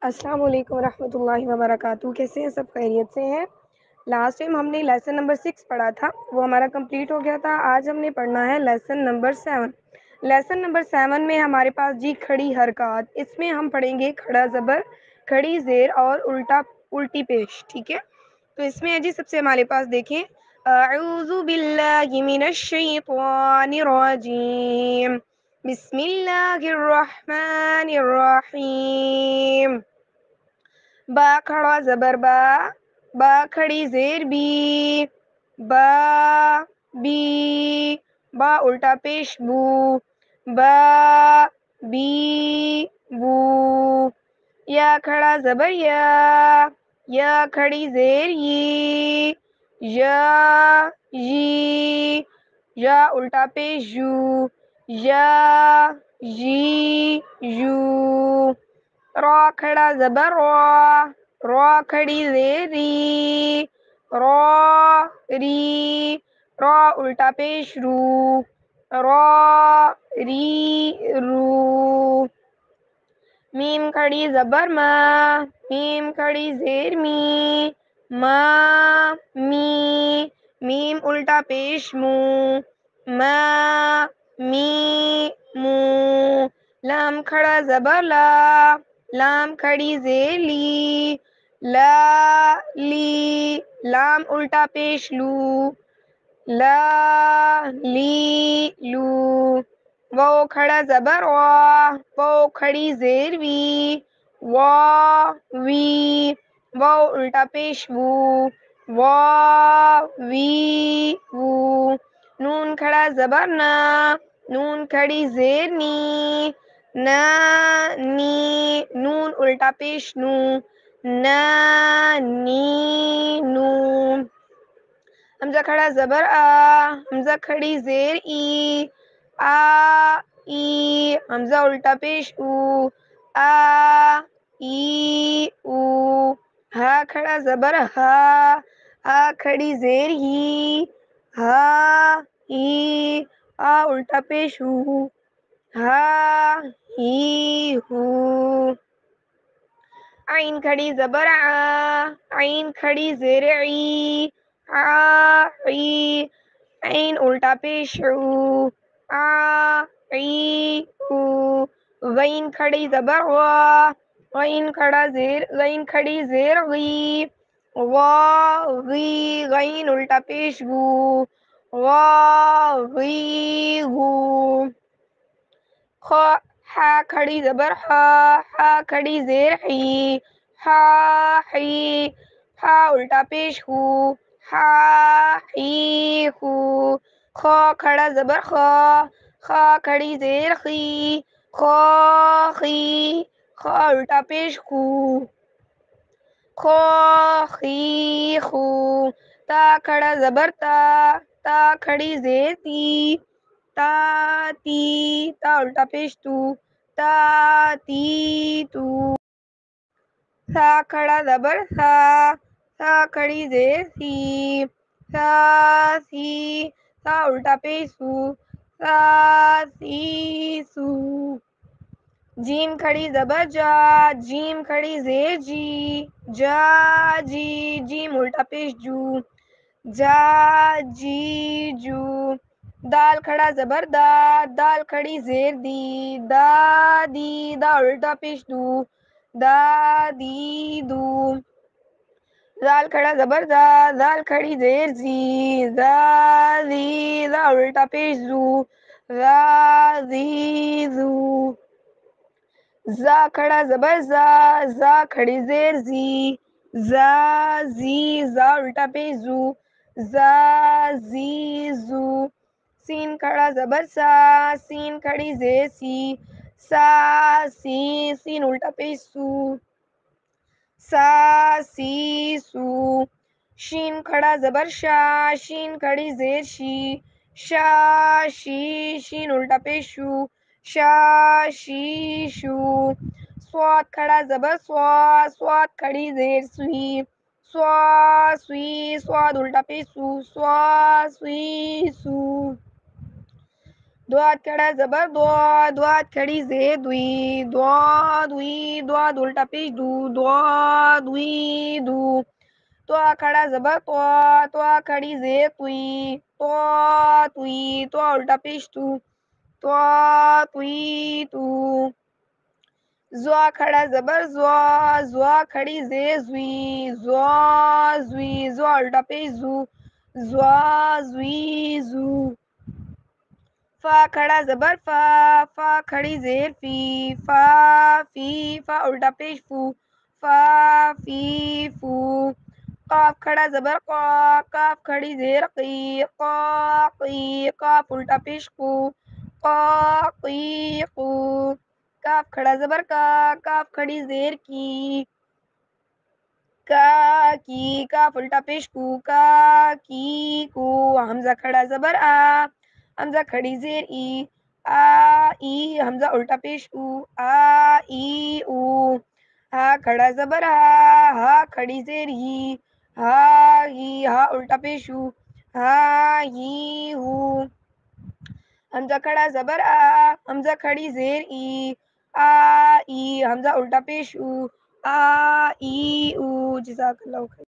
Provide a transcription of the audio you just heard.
السلام علیکم ورحمۃ اللہ وبرکاتہ. کیسے ہیں؟ سب خیریت سے ہیں؟ لاسٹ ٹائم ہم نے لیسن نمبر 6 پڑھا تھا، وہ ہمارا کمپلیٹ ہو گیا تھا. آج ہم نے پڑھنا ہے لیسن نمبر 7. لیسن نمبر 7 میں ہمارے پاس جی کھڑی حرکات. اس میں ہم پڑھیں گے کھڑا زبر، کھڑی زیر اور الٹی پیش. ٹھیک ہے، تو اس میں ہے جی سب سے ہمارے پاس دیکھیں، اعوذ باللہ من الشیطان الرجیم، بسم اللہ الرحمن الرحیم. با کھڑا زبر با، با کھڑی زیر بی، با بی، با الٹا پیش بو، با بی بو. یا کھڑا زبر یا کھڑی زیر ی، یا یی، یا الٹا پیش یو، یا یی یو. را کھڑا زبر را، را کھڑی زیر ری، را ری، را الٹا پیش رو، را ری رو. میم کھڑی زبر ما، میم کھڑی زیر می، ما می، میم الٹا پیش مو، ما می مو. لام کھڑا زبر لا، لام کھڑی زیر لی، لا لی، لام الٹا پیش لو، لا لی لو. واو کھڑا زبر وا، واو کھڑی زیر وی، وا وی، واو الٹا پیش وو، وا وی وو. نون کھڑا زبر نا، نون کھڑی زیر نی، نا نی، نون الٹا پیش نو، نا نی نو. حمزہ کھڑا زبر آ، حمزہ کھڑی زیر ای، آ ای، حمزہ الٹا پیش او، آ ای او. ہا کھڑا زبر ہا، ہا کھڑی زیر ہی، ہا ہی، ہا الٹا پیش ہو، ہا ہی ہو. عین کھڑی زبر آ، عین کھڑی زیر عی، آ عی، عین الٹا پیش عو، آ عی عو. غین کھڑی زبر غا، غین کھڑا زیر، غین کھڑی زیر غی، غا غی، غین الٹا پیش غو، غا غی غو. ہا کھڑی زبر ہا، ہا کھڑی زیر حی، ہا حی، ہا الٹا پیش ہو، ہا حی ہو. خا کھڑا زبر خا، خا کھڑی زیر خی، خا خی، خا الٹا پیش خو، خا خی خو. تا کھڑا زبر تا، تا کھڑی زیر تی، تا تی، تا الٹا پیش تو، تا تی تو. سا کھڑا زبر سا، سا کھڑی زیر سی، سا سی، سا الٹا پیش سو، سا سی سو. جیم کھڑی زبر جا، جیم کھڑی زیر جی، جا جی، جیم الٹا پیش جو، جا جی جو. دال کھڑا زبر دا، دال کھڑی زیر دی، دا دی، دا الٹا پیش دو، دا دی دو. زال کھڑا زبر زا، زال کھڑی زیر زی، زا زی، زا الٹا پیش زو، زا زی زو. زا کھڑا زبر زا، زا کھڑی زیر زی، زا زی، زا الٹا پیش زو، زا زی زو. سین کھڑا زبر سا، سین کھڑی زیر سی، سا سی، سین الٹا پیش سو، سا سی سو. شین کھڑا زبر شا، شین کھڑی زیر شی، شا شی، شین الٹا پیش شو، شا شی شو. صاد کھڑا زبر سوا، صاد کھڑی زیر سوی، سوا سوی، صاد الٹا پیش سو، سوا سوی سو. ضاد کھڑا زبر ضاد ضاد کھڑی زے دوئی ضاد وی ضاد الٹا پیش دو ضاد وی دو طوا کھڑا زبر طوا طوا کھڑی زے توئی طوا توئی طوا الٹا پیش تو طوا توئی تو زوا کھڑا زبر زوا زوا کھڑی زے زوئی زوا زوئی زوا الٹا پیش زو زوا زوئی زو فا کھڑا زبر فا فا کھڑی زیر فی فا فی فا الٹا پیش فو فا فی فو قاف کھڑا زبر قا کاف کھڑی زیر قی قا قی قاف الٹا پیش قو قا قی قو کاف کھڑا زبر کا کاف کھڑی زیر کی کا کی کاف الٹا پیش کو کا کی کو حمزہ کھڑا زبر آ حمزہ کھڑی زیر ای آ ای حمزہ الٹا پیش او آ ای او ہا کھڑا زبر ہا کھڑی زیر ہی ہا ہی ہا الٹا پیش ہو ہا ہی ہو حمزہ کھڑا زبر آ حمزہ کھڑی زیر ای آ ای حمزہ الٹا پیش او آ ای او جزاک اللہ خیر